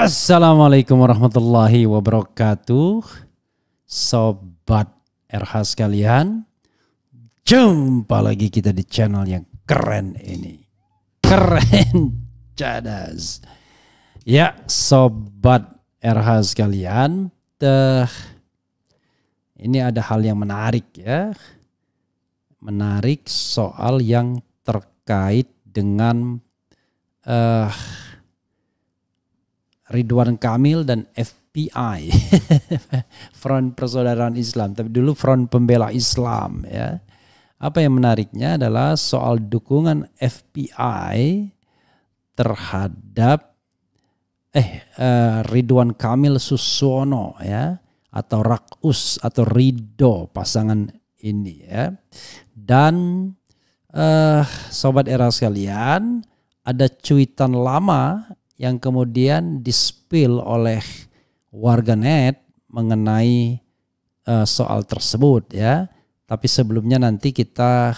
Assalamualaikum warahmatullahi wabarakatuh. Sobat RH sekalian, jumpa lagi kita di channel yang keren ini. Keren cadas. Ya, Sobat RH sekalian, ini ada hal yang menarik ya. Menarik soal yang terkait dengan Ridwan Kamil dan FPI, Front Persaudaraan Islam, tapi dulu Front Pembela Islam ya. Apa yang menariknya adalah soal dukungan FPI terhadap Ridwan Kamil Susono ya, atau Rakus atau Ridho pasangan ini ya. Dan Sobat Era sekalian, ada cuitan lama yang kemudian di-spill oleh warganet mengenai soal tersebut ya. Tapi sebelumnya nanti kita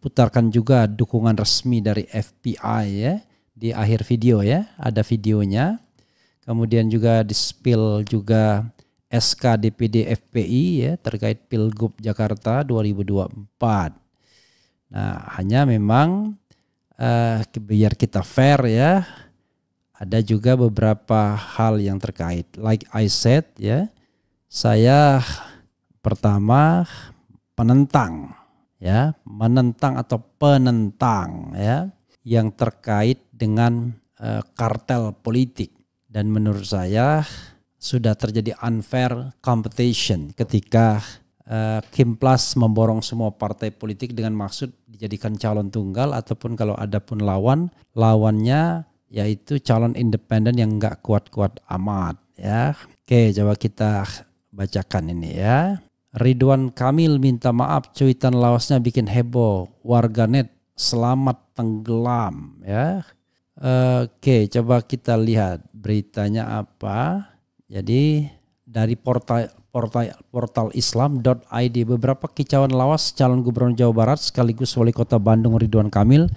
putarkan juga dukungan resmi dari FPI ya di akhir video ya, ada videonya. Kemudian juga di-spill juga SK DPD FPI ya terkait Pilgub Jakarta 2024. Nah, hanya memang biar kita fair ya, ada juga beberapa hal yang terkait. Like I said ya, saya pertama menentang atau penentang ya yang terkait dengan kartel politik. Dan menurut saya sudah terjadi unfair competition ketika Kimplas memborong semua partai politik dengan maksud dijadikan calon tunggal, ataupun kalau ada pun lawannya yaitu calon independen yang enggak kuat-kuat amat ya. Oke, coba kita bacakan ini ya. Ridwan Kamil minta maaf, cuitan lawasnya bikin heboh, warganet selamat tenggelam ya. Oke, coba kita lihat beritanya apa. Jadi dari portal islam.id, beberapa kicauan lawas calon gubernur Jawa Barat sekaligus wali kota Bandung Ridwan Kamil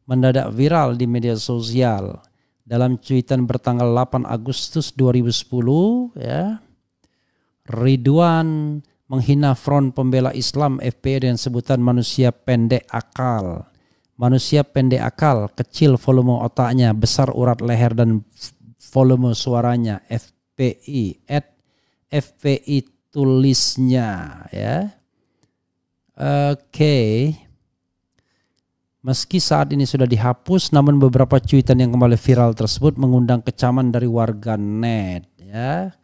mendadak viral di media sosial. Dalam cuitan bertanggal 8 Agustus 2010 ya, Ridwan menghina Front Pembela Islam FPI dengan sebutan manusia pendek akal. Manusia pendek akal, kecil volume otaknya, besar urat leher dan volume suaranya. FPI tulisnya ya. Oke. Meski saat ini sudah dihapus, namun beberapa cuitan yang kembali viral tersebut mengundang kecaman dari warganet ya.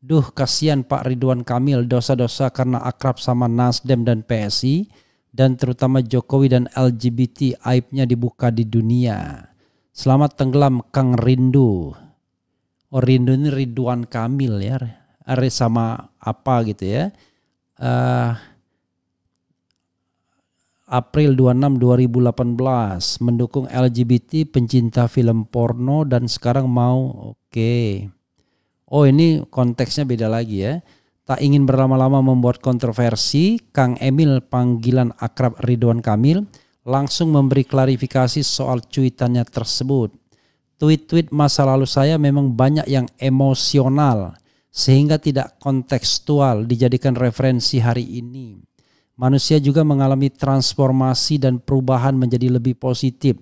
Duh, kasihan Pak Ridwan Kamil, dosa-dosa karena akrab sama Nasdem dan PSI, dan terutama Jokowi dan LGBT, aibnya dibuka di dunia. Selamat tenggelam Kang Rindu. Oh, Rindu ini Ridwan Kamil ya, sama apa gitu ya. April 26 2018 mendukung LGBT, pencinta film porno, dan sekarang mau Oh, ini konteksnya beda lagi ya. Tak ingin berlama-lama membuat kontroversi, Kang Emil, panggilan akrab Ridwan Kamil, langsung memberi klarifikasi soal cuitannya tersebut. Tweet-tweet masa lalu saya memang banyak yang emosional sehingga tidak kontekstual dijadikan referensi hari ini. Manusia juga mengalami transformasi dan perubahan menjadi lebih positif.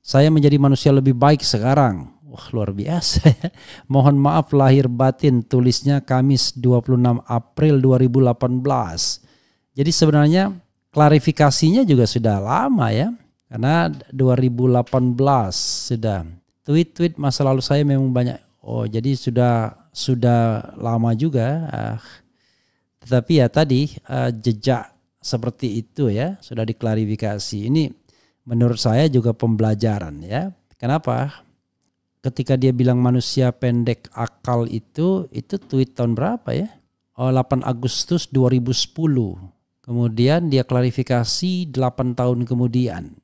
Saya menjadi manusia lebih baik sekarang. Wah, luar biasa ya. Mohon maaf lahir batin, tulisnya Kamis 26 April 2018. Jadi sebenarnya klarifikasinya juga sudah lama ya. Karena 2018 sudah. Tweet-tweet masa lalu saya memang banyak. Oh, jadi sudah lama juga. Tetapi ya tadi jejak seperti itu ya sudah diklarifikasi. Ini menurut saya juga pembelajaran ya. Kenapa? Ketika dia bilang manusia pendek akal itu tweet tahun berapa ya? Oh, 8 Agustus 2010. Kemudian dia klarifikasi 8 tahun kemudian.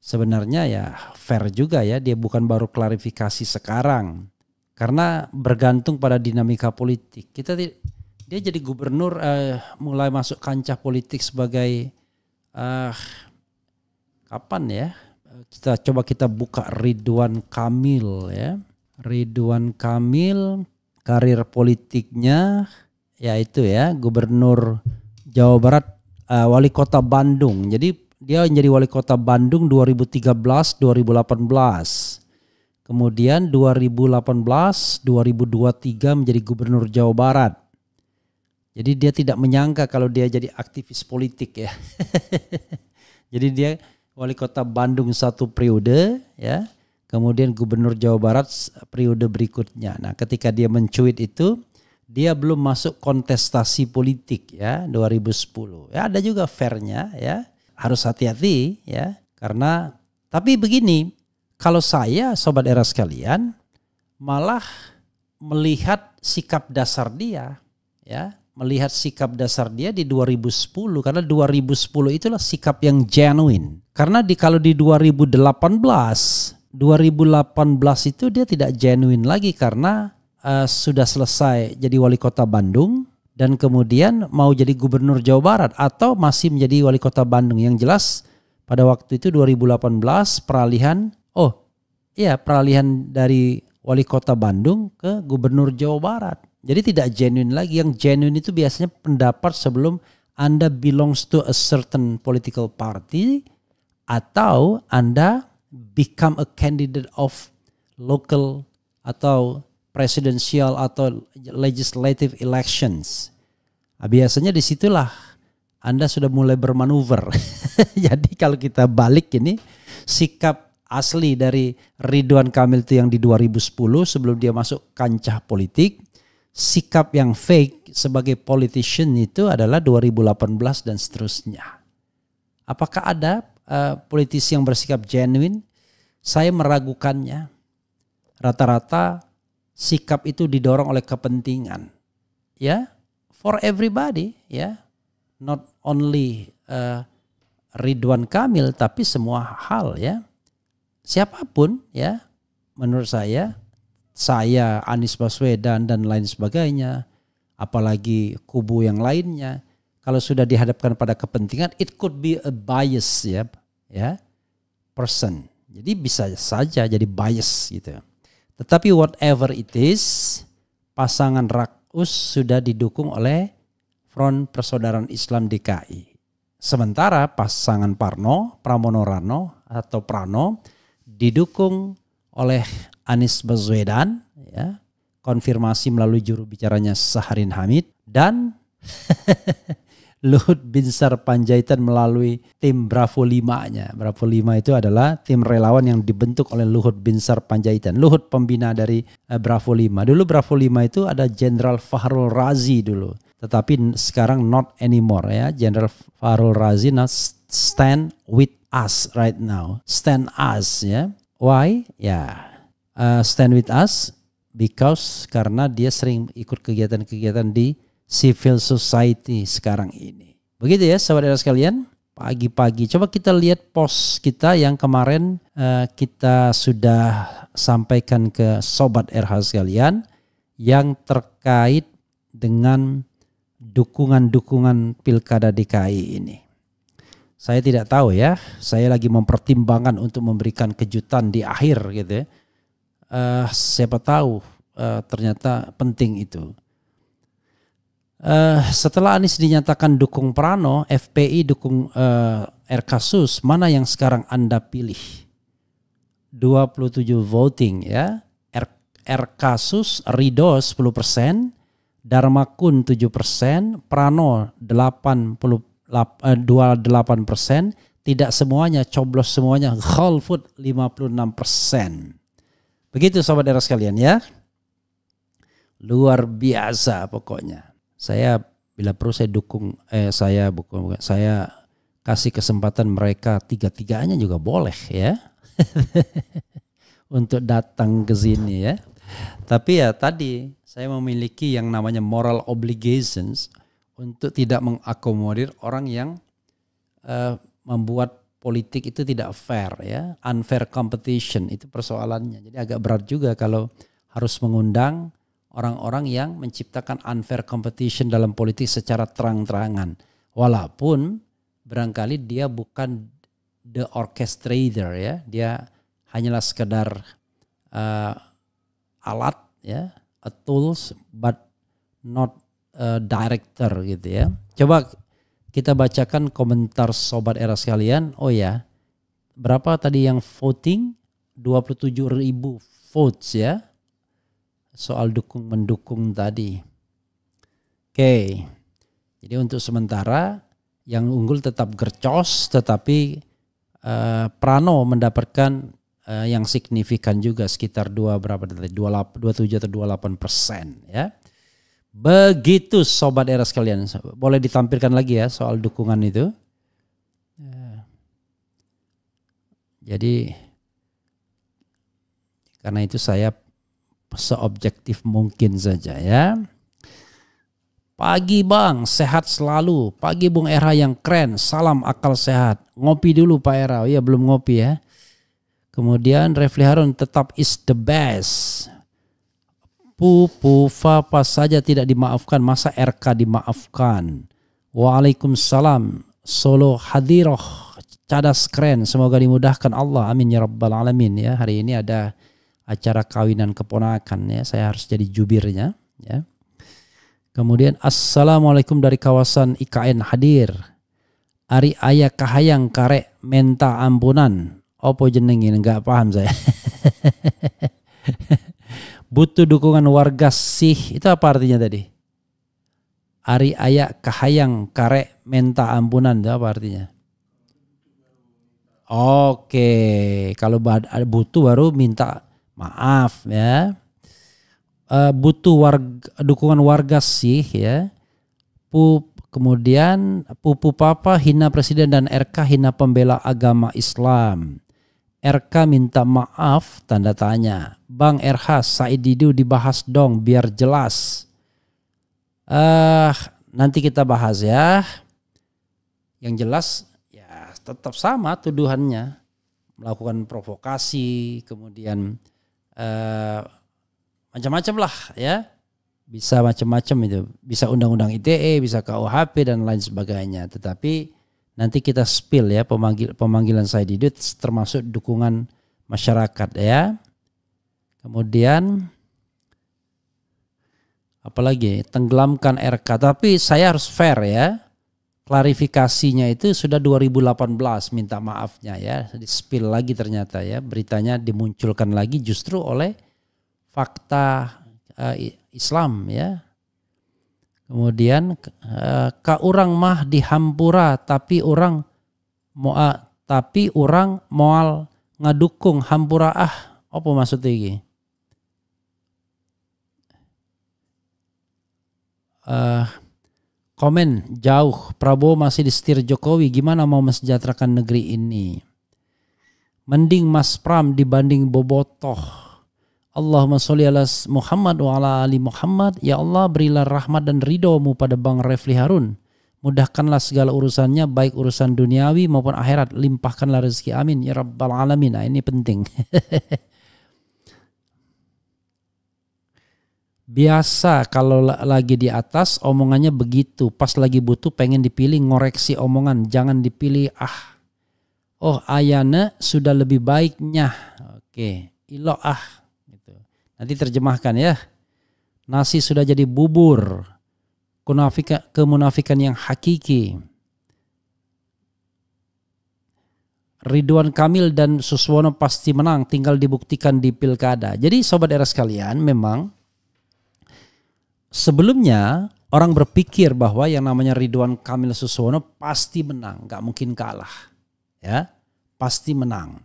Sebenarnya ya fair juga ya, dia bukan baru klarifikasi sekarang. Karena bergantung pada dinamika politik. Dia jadi gubernur mulai masuk kancah politik sebagai kapan ya? Kita buka Ridwan Kamil ya. Ridwan Kamil karir politiknya yaitu ya Gubernur Jawa Barat, Wali Kota Bandung. Jadi dia menjadi Wali Kota Bandung 2013-2018. Kemudian 2018-2023 menjadi Gubernur Jawa Barat. Jadi dia tidak menyangka kalau dia jadi aktivis politik ya. Jadi dia Wali Kota Bandung 1 periode ya. Kemudian Gubernur Jawa Barat periode berikutnya. Nah, ketika dia mencuit itu, dia belum masuk kontestasi politik ya 2010. Ya ada juga fairnya ya. Harus hati-hati ya. Karena tapi begini, kalau saya Sobat Era sekalian malah melihat sikap dasar dia ya. Melihat sikap dasar dia di 2010, karena 2010 itulah sikap yang genuine. Karena kalau di 2018 itu dia tidak genuine lagi karena sudah selesai jadi wali kota Bandung dan kemudian mau jadi gubernur Jawa Barat atau masih menjadi wali kota Bandung. Yang jelas pada waktu itu 2018 peralihan dari wali kota Bandung ke gubernur Jawa Barat. Jadi tidak genuine lagi. Yang genuine itu biasanya pendapat sebelum Anda belongs to a certain political party atau Anda become a candidate of local atau presidential atau legislative elections. Nah, biasanya disitulah Anda sudah mulai bermanuver. Jadi kalau kita balik ini, sikap asli dari Ridwan Kamil itu yang di 2010 sebelum dia masuk kancah politik. Sikap yang fake sebagai politician itu adalah 2018 dan seterusnya. Apakah ada politisi yang bersikap genuine? Saya meragukannya. Rata-rata sikap itu didorong oleh kepentingan. Ya, for everybody, ya. Not only Ridwan Kamil tapi semua hal ya. Siapapun ya, menurut saya Anies Baswedan dan lain sebagainya, apalagi kubu yang lainnya, kalau sudah dihadapkan pada kepentingan, it could be a bias ya person. Jadi bisa saja jadi bias gitu. Tetapi whatever it is, pasangan Rakus sudah didukung oleh Front Persaudaraan Islam DKI. Sementara pasangan Pramono Rano atau Prano didukung oleh Anies Baswedan, ya, konfirmasi melalui juru bicaranya Saharin Hamid dan Luhut Binsar Panjaitan melalui tim Bravo 5-nya. Bravo 5 itu adalah tim relawan yang dibentuk oleh Luhut Binsar Panjaitan. Luhut pembina dari Bravo 5. Dulu Bravo 5 itu ada Jenderal Fahrul Razi dulu. Tetapi sekarang not anymore ya. Jenderal Fahrul Razi now stand with us right now. Stand us ya. Why? Ya. Stand with us because karena dia sering ikut kegiatan-kegiatan di civil society sekarang ini. Begitu ya sahabat era sekalian, pagi-pagi coba kita lihat post kita yang kemarin kita sudah sampaikan ke sobat RH sekalian yang terkait dengan dukungan-dukungan Pilkada DKI ini. Saya tidak tahu ya, saya lagi mempertimbangkan untuk memberikan kejutan di akhir gitu ya. Siapa tahu ternyata penting itu. Setelah Anies dinyatakan dukung Prano, FPI dukung RKSUS, mana yang sekarang Anda pilih? 27 voting ya. RKSUS Ridho 10%, Darmakun 7%, Prano 28%, tidak semuanya, coblos semuanya, golput 56%. Begitu sobat era sekalian ya. Luar biasa pokoknya. Saya bila perlu saya kasih kesempatan mereka tiga-tiganya juga boleh ya. Untuk datang ke sini ya. Tapi ya tadi saya memiliki yang namanya moral obligations untuk tidak mengakomodir orang yang membuat politik itu tidak fair ya, unfair competition itu persoalannya. Jadi agak berat juga kalau harus mengundang orang-orang yang menciptakan unfair competition dalam politik secara terang-terangan. Walaupun barangkali dia bukan the orchestrator ya, dia hanyalah sekedar alat ya, a tools but not a director gitu ya. Coba kita bacakan komentar Sobat Era sekalian. Oh ya, berapa tadi yang voting? 27.000 votes ya. Soal dukung mendukung tadi. Oke. Jadi untuk sementara yang unggul tetap Gercos, tetapi Prano mendapatkan yang signifikan juga sekitar 27 atau 28% ya. Begitu Sobat Era sekalian. Boleh ditampilkan lagi ya soal dukungan itu. Jadi karena itu saya seobjektif mungkin saja ya. Pagi Bang, sehat selalu. Pagi Bung Era yang keren. Salam akal sehat. Ngopi dulu Pak Era. Oh iya belum ngopi ya. Kemudian Refli Harun tetap is the best. Pupu Fapa saja tidak dimaafkan. Masa RK dimaafkan? Waalaikumsalam. Solo hadiroh. Cadas keren. Semoga dimudahkan Allah. Amin ya rabbal alamin ya. Hari ini ada acara kawinan keponakan ya. Saya harus jadi jubirnya ya. Kemudian assalamualaikum dari kawasan IKN hadir. Ari ayah kahayang karek menta ampunan. Opo jenengin enggak paham saya. Butuh dukungan warga sih. Itu apa artinya tadi? Ari ayah kahayang karek menta ampunan. Itu apa artinya? Oke, kalau butuh baru minta maaf ya. Butuh dukungan warga sih ya. Kemudian Pupu Papa hina presiden dan RK hina pembela agama Islam. RK minta maaf tanda tanya. Bang RH Said Didu dibahas dong biar jelas. Nanti kita bahas ya. Yang jelas ya tetap sama tuduhannya. Melakukan provokasi kemudian macam-macam lah ya, bisa macam-macam itu, bisa undang-undang ITE, bisa KUHP dan lain sebagainya. Tetapi nanti kita spill ya pemanggilan Said Didu termasuk dukungan masyarakat ya. Kemudian apalagi tenggelamkan RK, tapi saya harus fair ya. Klarifikasinya itu sudah 2018 minta maafnya ya, di spill lagi ternyata ya, beritanya dimunculkan lagi justru oleh fakta Islam ya. Kemudian ka urang mah dihampura tapi orang moal ngadukung hampura apa maksudnya iki? Komen jauh, Prabowo masih disetir Jokowi, gimana mau mensejahterakan negeri ini? Mending Mas Pram dibanding Bobotoh. Allahumma sholli ala Muhammad wa ala ali Muhammad. Ya Allah, berilah rahmat dan ridho-Mu pada Bang Refli Harun. Mudahkanlah segala urusannya, baik urusan duniawi maupun akhirat. Limpahkanlah rezeki, amin ya rabbal alamin. Nah, ini penting. Biasa kalau lagi di atas omongannya begitu. Pas lagi butuh pengen dipilih, ngoreksi omongan. Jangan dipilih oh ayana sudah lebih baiknya. Oke, ilo Nanti terjemahkan ya. Nasi sudah jadi bubur. Kemunafikan yang hakiki. Ridwan Kamil dan Suswono pasti menang. Tinggal dibuktikan di pilkada. Jadi Sobat Era sekalian, memang sebelumnya orang berpikir bahwa yang namanya Ridwan Kamil Suswono pasti menang. Gak mungkin kalah. Ya, pasti menang.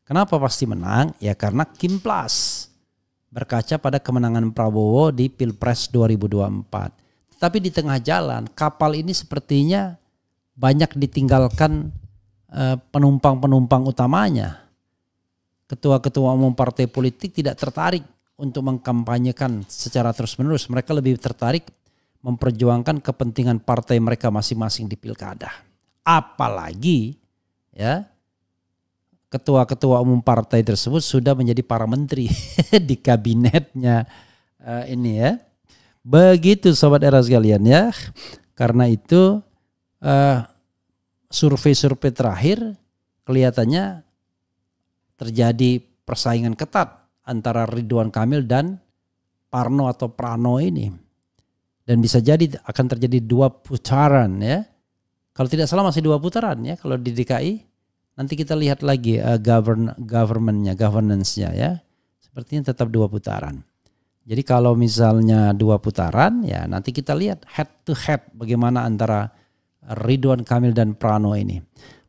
Kenapa pasti menang? Ya karena Kimplas. Berkaca pada kemenangan Prabowo di Pilpres 2024. Tapi di tengah jalan kapal ini sepertinya banyak ditinggalkan penumpang-penumpang utamanya. Ketua-ketua umum partai politik tidak tertarik untuk mengkampanyekan secara terus-menerus. Mereka lebih tertarik memperjuangkan kepentingan partai mereka masing-masing di pilkada. Apalagi ya, ketua-ketua umum partai tersebut sudah menjadi para menteri di kabinetnya ini ya. Begitu Sobat Era sekalian ya. Karena itu survei-survei terakhir kelihatannya terjadi persaingan ketat antara Ridwan Kamil dan Parno atau Prano ini. Dan bisa jadi akan terjadi 2 putaran ya. Kalau tidak salah masih 2 putaran ya kalau di DKI. Nanti kita lihat lagi governance-nya ya. Sepertinya tetap 2 putaran. Jadi kalau misalnya 2 putaran ya nanti kita lihat head to head bagaimana antara Ridwan Kamil dan Prano ini.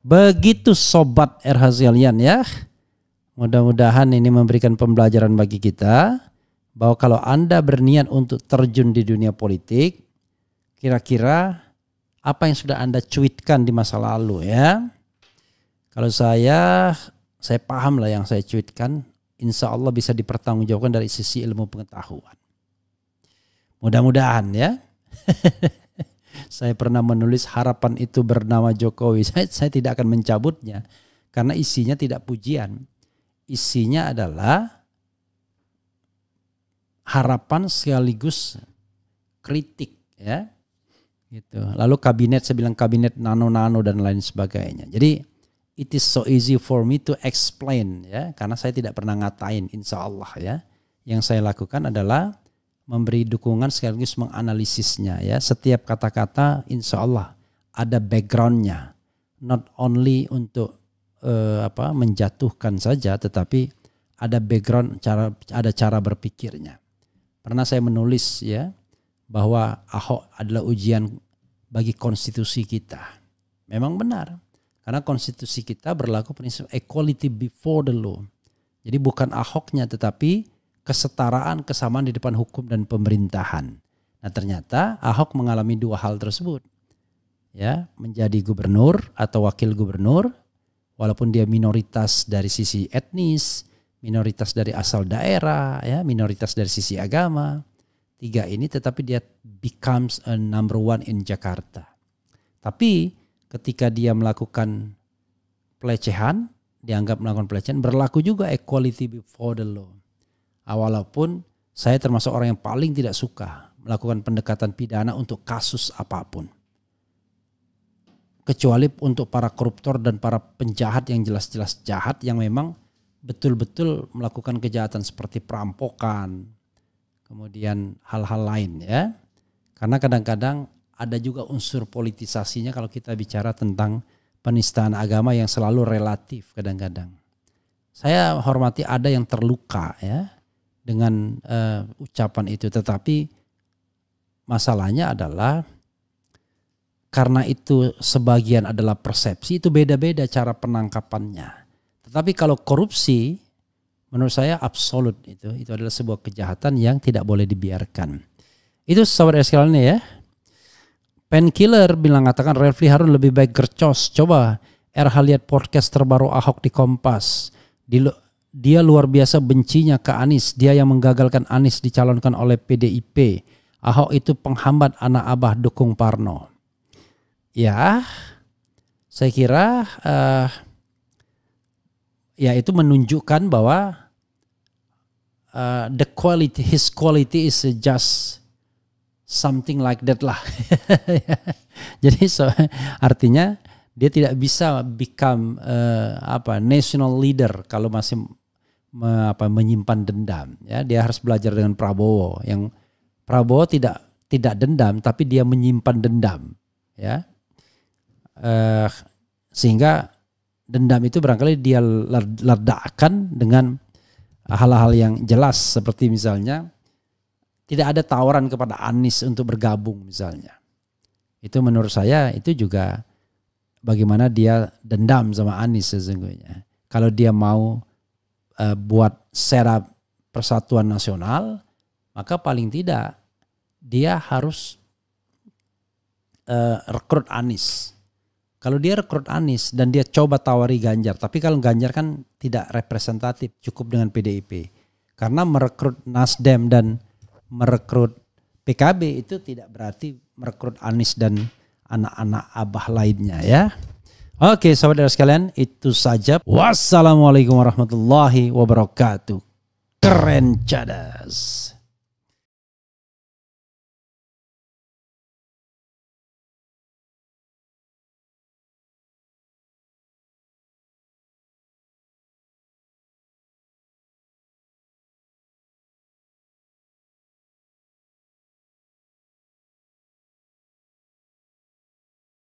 Begitu sobat RH sekalian ya. Mudah-mudahan ini memberikan pembelajaran bagi kita bahwa kalau Anda berniat untuk terjun di dunia politik, kira-kira apa yang sudah Anda cuitkan di masa lalu ya. Kalau saya paham lah yang saya cuitkan, insya Allah bisa dipertanggungjawabkan dari sisi ilmu pengetahuan. Mudah-mudahan ya. Saya pernah menulis harapan itu bernama Jokowi. Saya tidak akan mencabutnya karena isinya tidak pujian. Isinya adalah harapan sekaligus kritik ya. Gitu. Lalu kabinet, saya bilang kabinet nano-nano dan lain sebagainya. Jadi it is so easy for me to explain ya, karena saya tidak pernah ngatain insya Allah ya. Yang saya lakukan adalah memberi dukungan sekaligus menganalisisnya ya. Setiap kata-kata insya Allah ada backgroundnya, not only untuk menjatuhkan saja, tetapi ada background, ada cara berpikirnya. Pernah saya menulis ya bahwa Ahok adalah ujian bagi konstitusi kita. Memang benar. Karena konstitusi kita berlaku prinsip equality before the law. Jadi bukan Ahoknya tetapi kesetaraan, kesamaan di depan hukum dan pemerintahan. Nah ternyata Ahok mengalami 2 hal tersebut. Ya, menjadi gubernur atau wakil gubernur walaupun dia minoritas dari sisi etnis, minoritas dari asal daerah, ya, minoritas dari sisi agama. 3 ini tetapi dia becomes a number 1 in Jakarta. Tapi ketika dia melakukan pelecehan, dianggap melakukan pelecehan, berlaku juga equality before the law. Walaupun saya termasuk orang yang paling tidak suka melakukan pendekatan pidana untuk kasus apapun. Kecuali untuk para koruptor dan para penjahat yang jelas-jelas jahat yang memang betul-betul melakukan kejahatan seperti perampokan, kemudian hal-hal lain ya. Karena kadang-kadang ada juga unsur politisasinya kalau kita bicara tentang penistaan agama yang selalu relatif kadang-kadang. Saya hormati ada yang terluka ya dengan ucapan itu, tetapi masalahnya adalah karena itu sebagian adalah persepsi, itu beda-beda cara penangkapannya. Tetapi kalau korupsi menurut saya absolut itu adalah sebuah kejahatan yang tidak boleh dibiarkan. Itu sahabat sekalian ya. Painkiller mengatakan Refli Harun lebih baik gercos. Coba RH lihat podcast terbaru Ahok di Kompas. Dia luar biasa bencinya ke Anies. Dia yang menggagalkan Anies dicalonkan oleh PDIP. Ahok itu penghambat anak abah dukung Parno. Ya, saya kira ya itu menunjukkan bahwa his quality is just something like that lah. Jadi artinya dia tidak bisa become national leader kalau masih menyimpan dendam. Ya, dia harus belajar dengan Prabowo. Yang Prabowo tidak dendam, tapi dia menyimpan dendam. Ya. Sehingga dendam itu barangkali dia ledakan dengan hal-hal yang jelas seperti misalnya tidak ada tawaran kepada Anies untuk bergabung misalnya. Itu menurut saya itu juga bagaimana dia dendam sama Anies sesungguhnya. Kalau dia mau buat setup persatuan nasional, maka paling tidak dia harus rekrut Anies. Kalau dia rekrut Anies dan dia coba tawari Ganjar, tapi kalau Ganjar kan tidak representatif, cukup dengan PDIP. Karena merekrut Nasdem dan merekrut PKB itu tidak berarti merekrut Anies dan anak-anak abah lainnya ya. Oke sahabat sekalian, itu saja. Wassalamualaikum warahmatullahi wabarakatuh. Keren cadas.